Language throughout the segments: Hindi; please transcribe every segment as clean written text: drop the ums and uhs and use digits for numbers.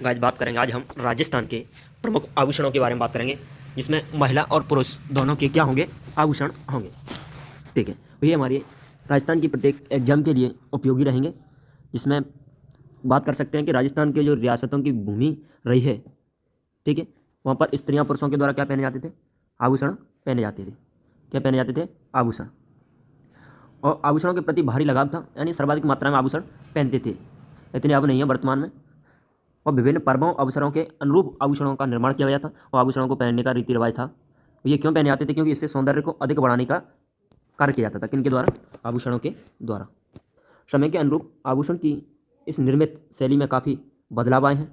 गाइस बात करेंगे आज हम राजस्थान के प्रमुख आभूषणों के बारे में बात करेंगे, जिसमें महिला और पुरुष दोनों के क्या होंगे, आभूषण होंगे। ठीक है, तो ये हमारी राजस्थान की प्रत्येक एग्जाम के लिए उपयोगी रहेंगे, जिसमें बात कर सकते हैं कि राजस्थान के जो रियासतों की भूमि रही है, ठीक है, वहाँ पर स्त्रियाँ पुरुषों के द्वारा क्या पहने जाते थे, आभूषण पहने जाते थे। क्या पहने जाते थे, आभूषण। और आभूषणों के प्रति भारी लगाव था, यानी सर्वाधिक मात्रा में आभूषण पहनते थे। इतने अब नहीं है वर्तमान में। और विभिन्न पर्वों अवसरों के अनुरूप आभूषणों का निर्माण किया गया था और आभूषणों को पहनने का रीति रिवाज था। ये क्यों पहने जाते थे, क्योंकि इससे सौंदर्य को अधिक बढ़ाने का कार्य किया जाता था। किनके द्वारा, आभूषणों के द्वारा। समय के अनुरूप आभूषण की इस निर्मित शैली में काफ़ी बदलाव आए हैं।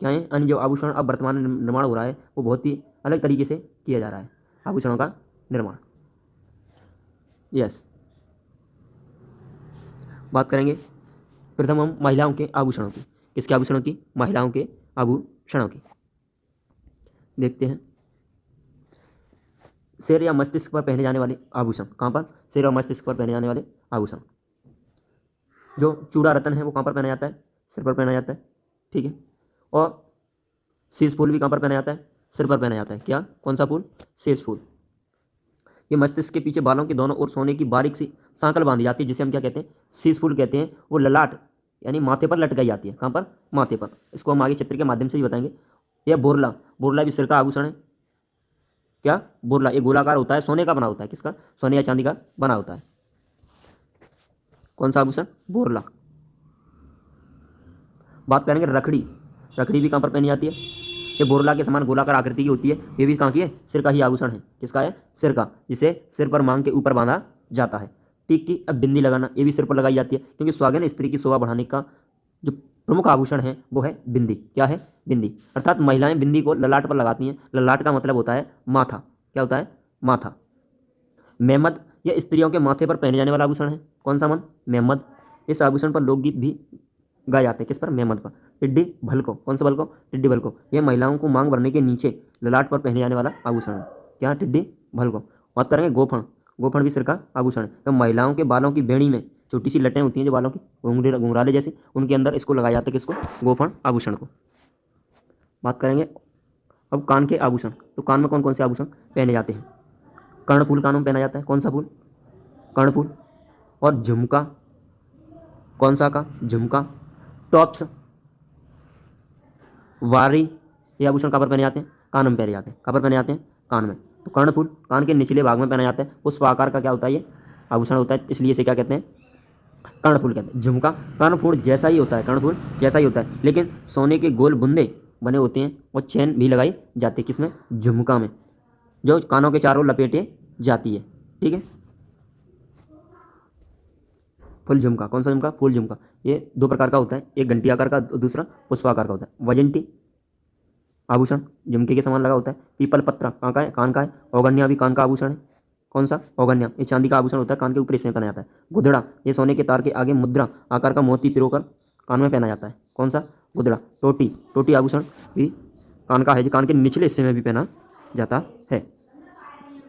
क्या है, अन्य जो आभूषण अब वर्तमान में निर्माण हो रहा है वो बहुत ही अलग तरीके से किया जा रहा है, आभूषणों का निर्माण। यस, बात करेंगे प्रथम हम महिलाओं के आभूषणों की। किसके आभूषणों की, महिलाओं के आभूषणों की। देखते हैं, सिर या मस्तिष्क पर पहने जाने वाले आभूषण। कहाँ पर, सिर और मस्तिष्क पर पहने जाने वाले आभूषण। जो चूड़ा रतन है वो कहाँ पर पहना जाता है, सिर पर पहना जाता है। ठीक है, और शीश फूल भी कहाँ पर पहना जाता है, सिर पर पहना जाता है। क्या, कौन सा फूल, शीश फूल। ये मस्तिष्क के पीछे बालों के दोनों ओर सोने की बारीक सी सांकल बांधी जाती है, जिसे हम क्या कहते हैं, शीश फूल कहते हैं। वो ललाट यानी माथे पर लटकाई जाती है। कहाँ पर, माथे पर। इसको हम आगे चित्र के माध्यम से भी बताएंगे। यह बोरला, बोरला भी सिर का आभूषण है। क्या, बोरला, ये गोलाकार होता है, सोने का बना होता है। किसका, सोने या चांदी का बना होता है। कौन सा आभूषण, बोरला। बात करेंगे रखड़ी। रखड़ी भी कहाँ पर पहनी जाती है, ये बोरला के समान गोलाकार आकृति की होती है। ये भी कहाँ की है, सिर का ही आभूषण है। किसका है, सिर का, जिसे सिर पर मांग के ऊपर बांधा जाता है। टीक की, अब बिंदी लगाना, ये भी सिर पर लगाई जाती है, क्योंकि सुहागिन स्त्री की शोभा बढ़ाने का जो प्रमुख आभूषण है वो है बिंदी। क्या है, बिंदी। अर्थात महिलाएं बिंदी को ललाट पर लगाती हैं। ललाट का मतलब होता है माथा। क्या होता है, माथा। मेहमद, यह स्त्रियों के माथे पर पहने जाने वाला आभूषण है। कौन सा मन, मेहमद। इस आभूषण पर लोकगीत भी गाए जाते हैं। किस पर, मेहमद पर। टिड्डी भलको, कौन सा भलको, टिड्डी भलको। यह महिलाओं को मांग भरने के नीचे ललाट पर पहने जाने वाला आभूषण है। क्या, टिड्डी भलको। बात करेंगे गोफण। गोफण भी सिर का आभूषण है। तो महिलाओं के बालों की बेड़ी में छोटी सी लटें होती हैं, जो बालों की घुंघराले जैसे, उनके अंदर इसको लगाया जाता है। किसको, गोफण आभूषण को। बात करेंगे अब कान के आभूषण। तो कान में कौन कौन से आभूषण पहने जाते हैं। कर्णफूल कानों में पहना जाता है। कौन सा फूल, कर्णफूल। और झुमका, कौन सा का, झुमका। टॉप्स, वारी, ये आभूषण कहाँ पर पहने जाते हैं, कान में पहने जाते हैं। कहाँ पर पहने जाते हैं, कान में। तो कर्णफूल कान के निचले भाग में पहना जाता है। पुष्प आकार का क्या होता है, ये आभूषण होता है, इसलिए इसे क्या कहते हैं, कर्णफूल कहते हैं। झुमका कर्णफूल जैसा ही होता है, कर्णफूल जैसा ही होता है, लेकिन सोने के गोल बुंदे बने होते हैं और चैन भी लगाई जाती है। किसमें, झुमका में, जो कानों के चारों लपेटे जाती है। ठीक है, फुल झुमका। कौन सा झुमका, फुल झुमका। ये दो प्रकार का होता है, एक घंटी आकार का, दूसरा पुष्पाकार का होता है। वजंती आभूषण झुमके के समान लगा होता है। पीपल पत्रा कहाँ का है, कान का है। औगन्या भी कान का आभूषण है। कौन सा, औगन्या, ये चांदी का आभूषण होता है, कान के ऊपर इसमें पहना जाता है। गुदड़ा, ये सोने के तार के आगे मुद्रा आकार का मोती पिरोकर कान में पहना जाता है। कौन सा, गुदड़ा। टोटी, टोटी आभूषण भी कान का है, जो कान के निचले हिस्से में भी पहना जाता है।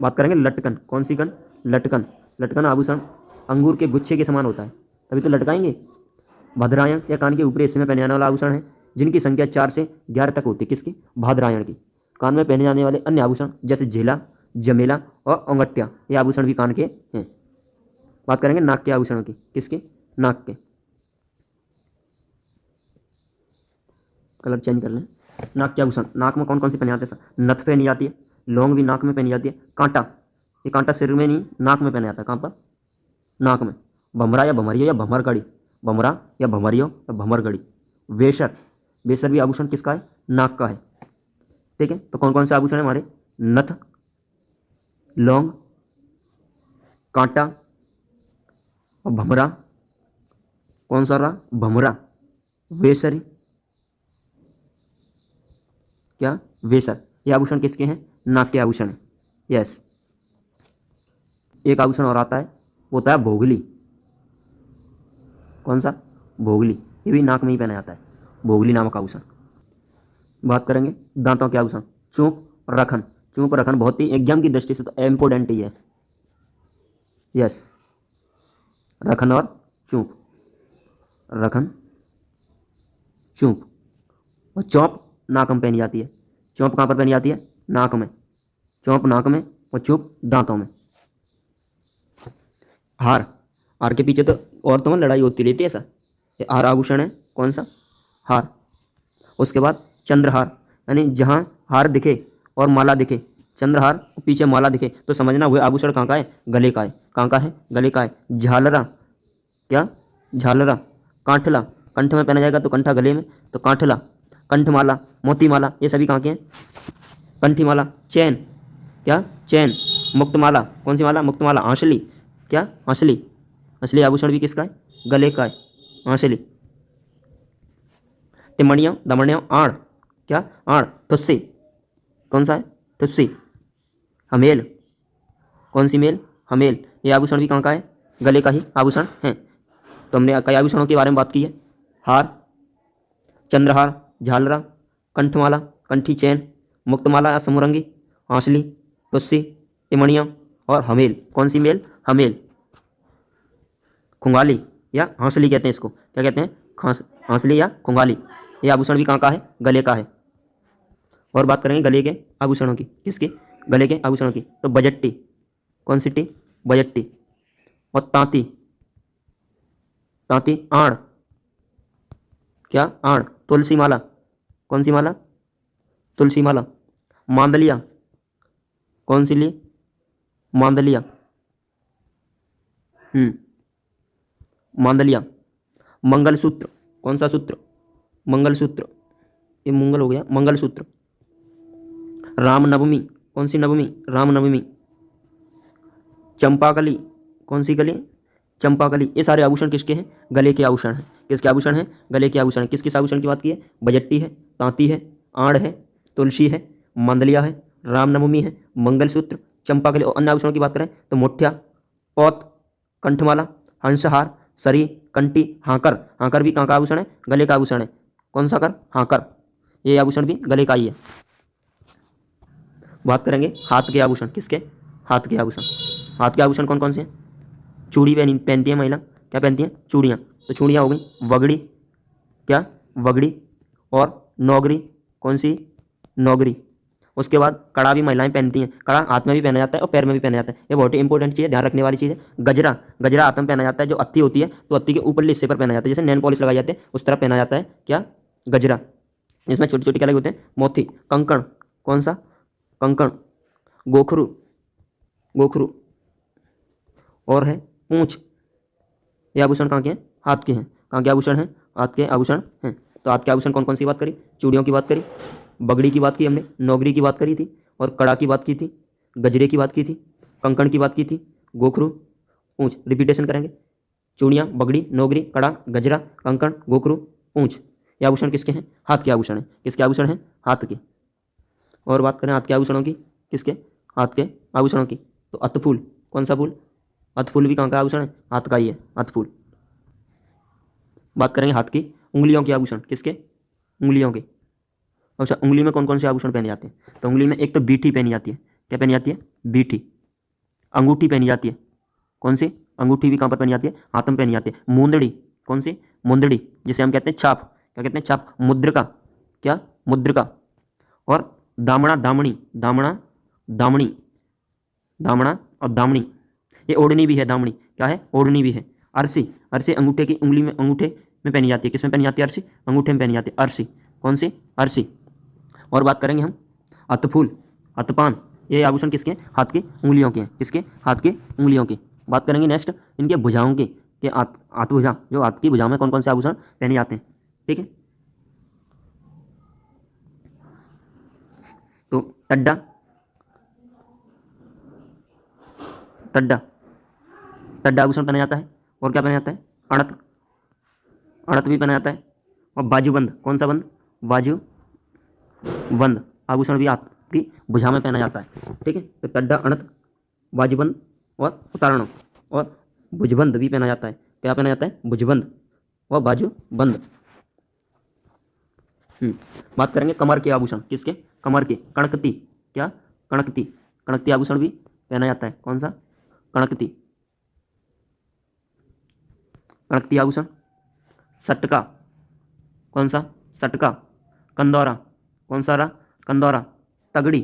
बात करेंगे लटकन। कौन सी कन, लटकन। लटकन आभूषण अंगूर के गुच्छे के समान होता है, तभी तो लटकाएंगे। भद्रायण, या कान के ऊपरी हिस्से में पहने जाने वाला आभूषण है, जिनकी संख्या 4 से 11 तक होती है। किसकी, भाद्रायण की। कान में पहने जाने वाले अन्य आभूषण जैसे झेला, जमेला और औंगट्या, ये आभूषण भी कान के हैं। बात करेंगे नाक के आभूषणों की। किसके, नाक के। कलर चेंज कर लें। नाक के आभूषण, नाक में कौन कौन से पहने जाते हैं, नथ पहनी जाती है, लौंग भी नाक में पहनी जाती है। कांटा, ये कांटा सिर में नहीं, नाक में पहना जाता है। कहाँ पर, नाक में। भमरा या भमरियो या भमरगढ़ी, भमरा या भमरियो या भमरगढ़ी। वेसर, वेसर भी आभूषण किसका है, नाक का है। ठीक है, तो कौन कौन से आभूषण है हमारे, नथ, लौंग, कांटा और भमरा। कौन सा रहा, भमरा। वेसरी, क्या, वेसर। ये आभूषण किसके हैं, नाक के आभूषण है। यस, एक आभूषण और आता है, वो होता है भोगली। कौन सा, भोगली, ये भी नाक में ही पहना जाता है, भोगली नामक आभूषण। बात करेंगे दांतों के आभूषण। चूंक, रखन। चूंक, रखन बहुत ही एग्जाम की दृष्टि से तो इम्पोर्टेंट ही है। यस, रखन और चूंक, रखन, चूंक। और चौंप नाक में पहनी जाती है। चौंप कहाँ पर पहनी जाती है? नाक में। चौंप नाक में और चुप दांतों में। हार, हार के पीछे तो औरतों में लड़ाई होती रहती है ऐसा। ये हार आभूषण है, कौन सा? हार। उसके बाद चंद्रहार, यानी जहाँ हार दिखे और माला दिखे, चंद्रहार पीछे माला दिखे तो समझना हुए आभूषण कहाँ का है? गले का है। कहाँ का है? गले का है। झालरा, क्या? झालरा। कांठला, कंठ में पहना जाएगा तो कंठा गले में, तो कांठला। कंठमाला, मोतीमाला, ये सभी कहाँ के हैं? कंठीमाला। चैन, क्या? चैन। मुक्तमाला, कौन सी माला? मुक्तमाला। हंसली, क्या? हंसली। हंसली आभूषण भी किसका है? गले का है, हंसली। तिमणियों, दमणियों, आड़, क्या? आड़। ठुस्सी, कौन सा है? ठुस्सी। हमेल, कौन सी मेल? हमेल। ये आभूषण भी कहाँ का है? गले का ही आभूषण है। तो हमने कई आभूषणों के बारे में बात की है। हार, चंद्रहार, झालरा, कंठमाला, कंठी चैन, मुक्तमाला या समूरंगी, हौसली, टुस्सी, तिमणियाँ और हमेल। कौन सी मेल? हमेल। खुंगाली या हौसली कहते हैं इसको। क्या कहते हैं? हौसली या खुंगाली। ये आभूषण भी कहाँ का है? गले का है। और बात करेंगे गले के आभूषणों की। किसकी? गले के आभूषणों की। तो बजट्टी, कौन सी टी? बजट्टी। और तांती, तांती। आड़, क्या? आड़। तुलसी माला, कौन सी माला? तुलसी माला। मांदलिया, कौन सी ली? मांदलिया। मांदलिया। मंगलसूत्र, कौन सा सूत्र? मंगलसूत्र। ये मंगल हो गया, मंगलसूत्र। रामनवमी, कौन सी नवमी? रामनवमी। चंपाकली, कौन सी कली? चंपाकली। ये सारे आभूषण किसके हैं? गले के आभूषण हैं। किसके आभूषण हैं? गले के आभूषण। किस किस आभूषण की बात की है? बजट्टी है, तांती है, आड़ है, तुलसी है, मंदलिया है, रामनवमी है, मंगलसूत्र, चंपाकली। और अन्य आभूषणों की बात करें तो मुठ्ठिया, पौत, कंठमाला, हंसहार, सरी, कंटी, हाकर। हाकर भी कहाँ का आभूषण है? गले का आभूषण है। कौन सा कर? हाकर। ये आभूषण भी गले का ही है। बात करेंगे हाथ के आभूषण। किसके? हाथ के आभूषण। हाथ के आभूषण कौन कौन से हैं? चूड़ी पहनती है महिला। क्या पहनती हैं? चूड़ियाँ। तो चूड़ियाँ हो गई। वगड़ी, क्या? वगड़ी। और नौगरी, कौन सी? नौगरी। उसके बाद कड़ा भी महिलाएं पहनती हैं। कड़ा हाथ में भी पहना जाता है और पैर में भी पहना जाता है। ये बहुत ही इंपॉर्टेंट चीज़ है, ध्यान रखने वाली चीज़ है। गजरा, गजरा हाथ में पहना जाता है। जो अत्ती होती है तो अत्ती के ऊपरले हिस्से पर पहना जाता है, जैसे नैन पॉलिश लगाई जाती है उस तरह पहना जाता है। क्या? गजरा। इसमें छोटी छोटी क्या लगे होते हैं? मोती। कंकण, कौन सा? कंकण। गोखरू, गोखरू। और है पूंछ। ये आभूषण कहाँ के हैं? हाथ के हैं। कहाँ के आभूषण हैं? हाथ के आभूषण हैं। तो हाथ के आभूषण कौन कौन सी बात करी? चूड़ियों की बात करी, बगड़ी की बात की हमने, नौगरी की बात करी थी, और कड़ा की बात की थी, गजरे की बात की थी, कंकण की बात की थी, गोखरू, पूंछ। रिपीटेशन करेंगे। चूड़ियाँ, बगड़ी, नौगरी, कड़ा, गजरा, कंकण, गोखरू, पूंछ। ये आभूषण किसके हैं? हाथ के आभूषण हैं। किसके आभूषण हैं? हाथ के। और बात करें हाथ के आभूषणों की। किसके? हाथ के आभूषणों की। तो अतफूल, कौन सा फूल? अतफूल भी कहाँ का आभूषण है? हाथ का ही है, अतफूल। बात करेंगे हाथ की उंगलियों के आभूषण। किसके? उंगलियों के। अच्छा, उंगली में कौन कौन से आभूषण पहने जाते हैं? तो उंगली में एक तो बीठी पहनी जाती है। क्या पहनी जाती है? बीठी। अंगूठी पहनी जाती है। कौन सी? अंगूठी भी कहाँ पर पहनी जाती है? हाथ में पहनी जाती है। मुंदड़ी, कौन सी? मुंदड़ी, जिसे हम कहते हैं छाप। क्या कहते हैं? छाप। मुद्रिका, क्या? मुद्रिका। और दामना, दामनी, दामना, दामनी, दामना और दामनी। ये ओढ़नी भी है, दामनी। क्या है? ओढ़नी भी है। अरसी, अरसी अंगूठे की उंगली में, अंगूठे में पहनी जाती है। किस में पहनी जाती है अरसी? अंगूठे में पहनी जाती है अरसी। कौन सी? अरसी। और बात करेंगे हम अतफूल, अतपान। ये आभूषण किसके हैं? हाथ की उंगलियों के हैं। किसके? हाथ की उंगलियों की। बात करेंगे नेक्स्ट इनके भुजाओं की, कि हाथ भुजा, जो हाथ की भुजाओं में कौन कौन से आभूषण पहने जाते हैं। ठीक है, तो टड्डा, टड्डा, टड्डा आभूषण पहना जाता है। और क्या पहना जाता है? अड़त, अड़त भी पहना जाता है। और बाजूबंद, कौन सा बंद? बाजू बंद आभूषण भी आपकी भुजा में पहना जाता है। ठीक है, तो टड्डा, अड़त, बाजूबंद और उतारणों और भुजबंद भी पहना जाता है। क्या पहना जाता है? भुजबंद और बाजूबंद। बात करेंगे कमर के आभूषण। किसके? कमर के। कणकती, क्या? कणकती, कणकती आभूषण भी पहना जाता है। कौन सा? कणकती, कणकती आभूषण। सटका, कौन सा? सटका, कंदौरा, कौन सा रहा, कंदौरा। तगड़ी,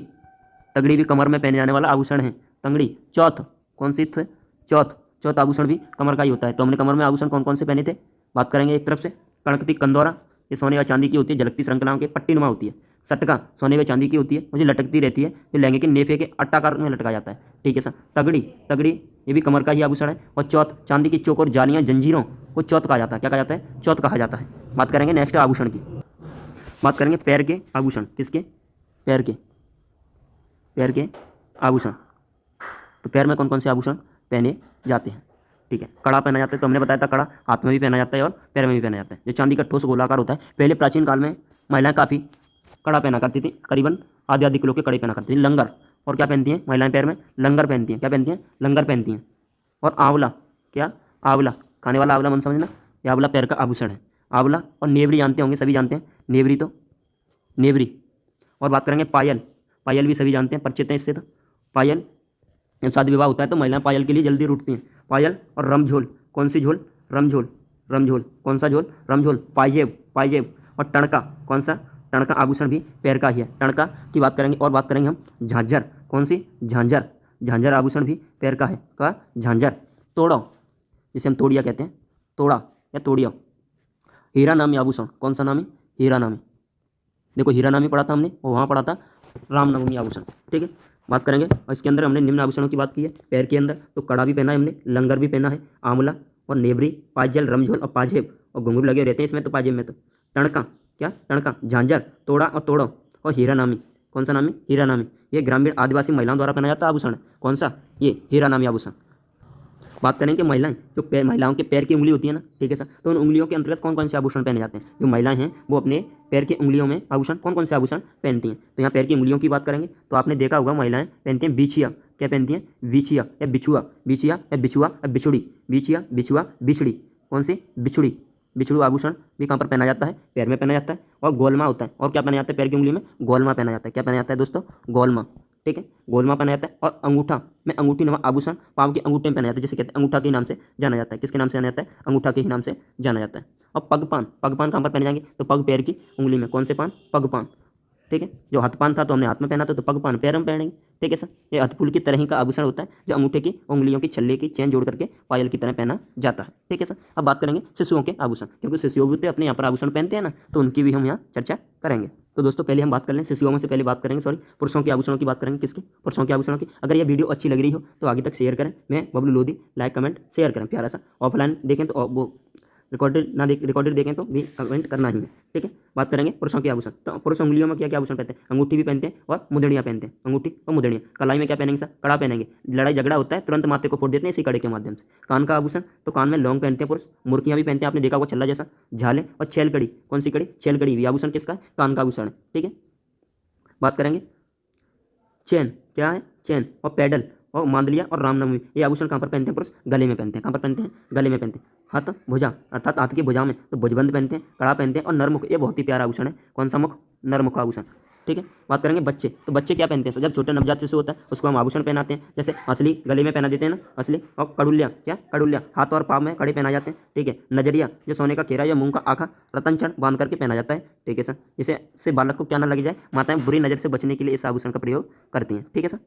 तगड़ी भी कमर में पहने जाने वाला आभूषण है, तगड़ी। चौथ, कौन सी थे, चौथ, चौथ आभूषण भी कमर का ही होता है। तो हमने कमर में आभूषण कौन कौन से पहने थे, बात करेंगे। एक तरफ से कणकती कंदौरा, ये सोने व चांदी की होती है, झलकती श्रृंखलाओं के पट्टी नुमा होती है। सटका, सोने व चांदी की होती है, मुझे लटकती रहती है, जो लहंगे के नेफे के अट्टाकार में लटका जाता है, ठीक है सर। तगड़ी, तगड़ी ये भी कमर का ही आभूषण है। और चौथ, चांदी की चौक और जालियाँ जंजीरों को चौथ कहा जाता है, क्या कहा जाता है, चौथ कहा जाता है। बात करेंगे नेक्स्ट आभूषण की, बात करेंगे पैर के आभूषण, किसके, पैर के, पैर के आभूषण। तो पैर में कौन कौन से आभूषण पहने जाते हैं, ठीक है। कड़ा पहना जाता है, तो हमने बताया था कड़ा हाथ में भी पहना जाता है और पैर में भी पहना जाता है, जो चांदी का ठोस गोलाकार होता है। पहले प्राचीन काल में महिलाएं काफ़ी कड़ा पहना करती थी, करीबन आधे किलो के कड़े पहना करती थी। लंगर, और क्या पहनती हैं महिलाएं पैर में, लंगर पहनती हैं, क्या पहनती हैं, लंगर पहनती हैं। और आंवला, क्या, आंवला, खाने वाला आंवला मन समझना, ये आंवला पैर का आभूषण है, आंवला। और नेवरी जानते होंगे, सभी जानते हैं नेवरी, तो नेवरी। और बात करेंगे पायल, पायल भी सभी जानते हैं, परिचित हैं इससे। तो पायल, जब शादी विवाह होता है तो महिलाएं पायल के लिए जल्दी रूठती हैं। पायल। और रमझोल, कौन सी झोल, रमझोल, रमझोल, कौन सा झोल, रमझोल। पाजेब, पाजेब। और टणका, कौन सा, टणका आभूषण भी पैर का ही है, टणका की बात करेंगे। और बात करेंगे हम झांझर, कौन सी, झांझर, झांझर आभूषण भी पैर का है, का झांझर। तोड़ो, जिसे हम तोड़िया कहते हैं, तोड़ा या तोड़िया। हीरा नामी आभूषण, कौन सा नामी, हीरा नामी। देखो हीरा नामी पढ़ा था हमने, और वहाँ पढ़ा था रामनवमी आभूषण, ठीक है। बात करेंगे, और इसके अंदर हमने निम्न आभूषणों की बात की है पैर के अंदर। तो कड़ा भी पहना है हमने, लंगर भी पहना है, आंवला और नेवरी, पायजल, रमझोल और पाजेब, और घुंघरू लगे रहते हैं इसमें, तो पाजेब में। तो टणका, क्या, टणका, झांझर, तोड़ा और तोड़ो। और हीरा नामी, कौन सा नामी, हीरा नामी। ये ग्रामीण आदिवासी महिलाओं द्वारा पहना जाता आभूषण है, कौन सा, ये हीरा नामी आभूषण। बात करेंगे महिलाएं, जो पैर, महिलाओं के पैर की उंगली होती है ना, ठीक है सर। तो उन उंगलियों के अंतर्गत कौन कौन से आभूषण पहने जाते हैं, जो महिलाएं हैं वो अपने पैर की उंगलियों में आभूषण कौन कौन से आभूषण पहनती हैं। तो यहाँ पैर की उंगलियों की बात करेंगे, तो आपने देखा होगा महिलाएं पहनती हैं बिछिया, क्या पहनती हैं, बिछिया या बिछुआ, बिछिया या बिछुआ या बिछुड़ी, बिछिया, बिछुआ, बिछड़ी, कौन सी, बिछुड़ी। बिछड़ू आभूषण भी कहाँ पर पहना जाता है, पैर में पहना जाता है। और गोलमा होता है, और क्या पहना जाता है पैर की उंगली में, गोलमा पहना जाता है, क्या पहना जाता है दोस्तों, गोलमा, ठीक है, गोलमा पहना जाता है। और अंगूठा में अंगूठी नुमा आभूषण पाँव के अंगूठे में पहना जाता है, जिसे कहते हैं अंगूठा के नाम से जाना जाता है। किसके नाम से जाना जाता है, अंगूठा के ही नाम से जाना जाता है। और पगपान, पगपान कहाँ पर पहने जाएंगे, तो पग पैर की उंगली में, कौन से पान, पगपान, ठीक है। जो हथपान था तो हमने हाथ में पहना था, तो पगपान पैर में पहनेंगे, ठीक है सर। ये हथफूल की तरह ही का आभूषण होता है, जो अंगूठे की उंगलियों की छल्ले की चेन जोड़ करके पायल की तरह पहना जाता है, ठीक है सर। अब बात करेंगे शिशुओं के आभूषण, क्योंकि शिशुओं भी तो अपने यहाँ पर आभूषण पहनते हैं ना, तो उनकी भी हम यहाँ चर्चा करेंगे। तो दोस्तों पहले हम बात कर लें शिशुओं में से, पहले बात करेंगे सॉरी पुरुषों के आभूषणों की बात करेंगे, किसकी, पुरुषों के आभूषणों की। अगर यह वीडियो अच्छी लग रही हो तो आगे तक शेयर करें, मैं Bablu Lodhi, like comment share करें प्यारा सा। ऑफलाइन देखें तो वो रिकॉर्डेड ना देख, रिकॉर्डेड देखें तो भी कमेंट करना ही है, ठीक है। बात करेंगे पुरुषों के आभूषण, तो पुरुष उंगलियों में क्या क्या आभूषण पहनते हैं, अंगूठी भी पहनते हैं और मुदड़ियाँ पहनते हैं, अंगूठी और मुदड़ियाँ। कलाई में क्या पहनेंगे सर, कड़ा पहनेंगे। लड़ाई झगड़ा होता है तुरंत माथे को फोड़ देते हैं इसी कड़े के माध्यम से। कान का आभूषण, तो कान में लौंग पहनते हैं पुरुष, मुर्कियाँ भी पहनते हैं, आपने देखा होगा छल्ला जैसा, झाले। और छेल कड़ी, कौन सी कड़ी, छेल कड़ी भी आभूषण किसका है, कान का आभूषण है, ठीक है। बात करेंगे चैन, क्या है, चैन। और पैडल और मांदलिया और रामनवमी, ये आभूषण कहाँ पर पहनते हैं पुरुष, गले में पहनते हैं, कहाँ पर पहनते हैं, गले में पहनते हैं। हाथ भुजा, अर्थात हाथ की भुजा में तो भुजबंद पहनते हैं, कड़ा पहनते हैं। और नरमुख, ये बहुत ही प्यारा आभूषण है, कौन सा मुख, नरमुख आभूषण, ठीक है। बात करेंगे बच्चे, तो बच्चे क्या पहनते हैं, जब छोटे नवजात शिशु होता है उसको हम आभूषण पहनाते हैं, जैसे असली गले में पहना देते हैं ना, असली। और कड़ुलिया, क्या, कड़ुलिया, हाथ और पाँव में कड़े पहना जाते हैं, ठीक है। नजरिया, जो सोने का घेरा या मूंग का आखा रतनचण बांध करके पहना जाता है, ठीक है सर। जिसे बालक को क्या ना लग जाए, माताएं बुरी नज़र से बचने के लिए इस आभूषण का प्रयोग करती हैं, ठीक है सर।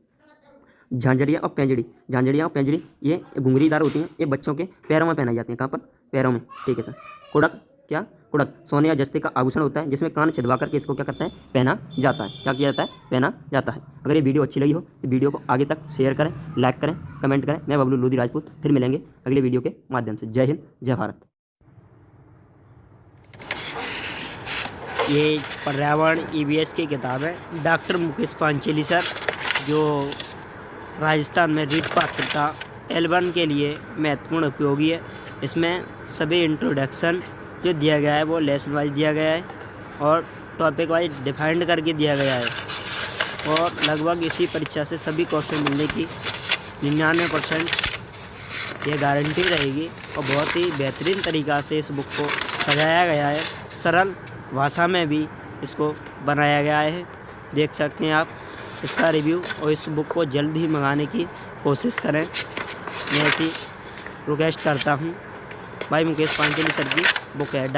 झांझरिया और पेंजड़ी, झांझरिया और पेंजड़ी ये घुंघरीदार होती हैं, ये बच्चों के पैरों में पहनाई जाती हैं, कहाँ पर, पैरों में, ठीक है सर। कुड़क, क्या, कुड़क सोने या जस्ते का आभूषण होता है, जिसमें कान छिदवा करके इसको क्या करता है, पहना जाता है, क्या किया जाता है, पहना जाता है। अगर ये वीडियो अच्छी लगी हो तो वीडियो को आगे तक शेयर करें, लाइक करें, कमेंट करें। मैं बबलू लोधी राजपूत, फिर मिलेंगे अगले वीडियो के माध्यम से। जय हिंद, जय भारत। ये पर्यावरण EVS की किताब है, डॉक्टर मुकेश पांचेली सर, जो राजस्थान में रीट पात्रता L1 के लिए महत्वपूर्ण उपयोगी है। इसमें सभी इंट्रोडक्शन जो दिया गया है वो लेसन वाइज दिया गया है और टॉपिक वाइज डिफाइंड करके दिया गया है। और लगभग इसी परीक्षा से सभी क्वेश्चन मिलने की 99% ये गारंटी रहेगी। और बहुत ही बेहतरीन तरीक़ा से इस बुक को सजाया गया है, सरल भाषा में भी इसको बनाया गया है, देख सकते हैं आप इसका रिव्यू। और इस बुक को जल्द ही मंगाने की कोशिश करें, मैं ऐसी रिक्वेस्ट करता हूँ। भाई मुकेश पांचेली सर की बुक है।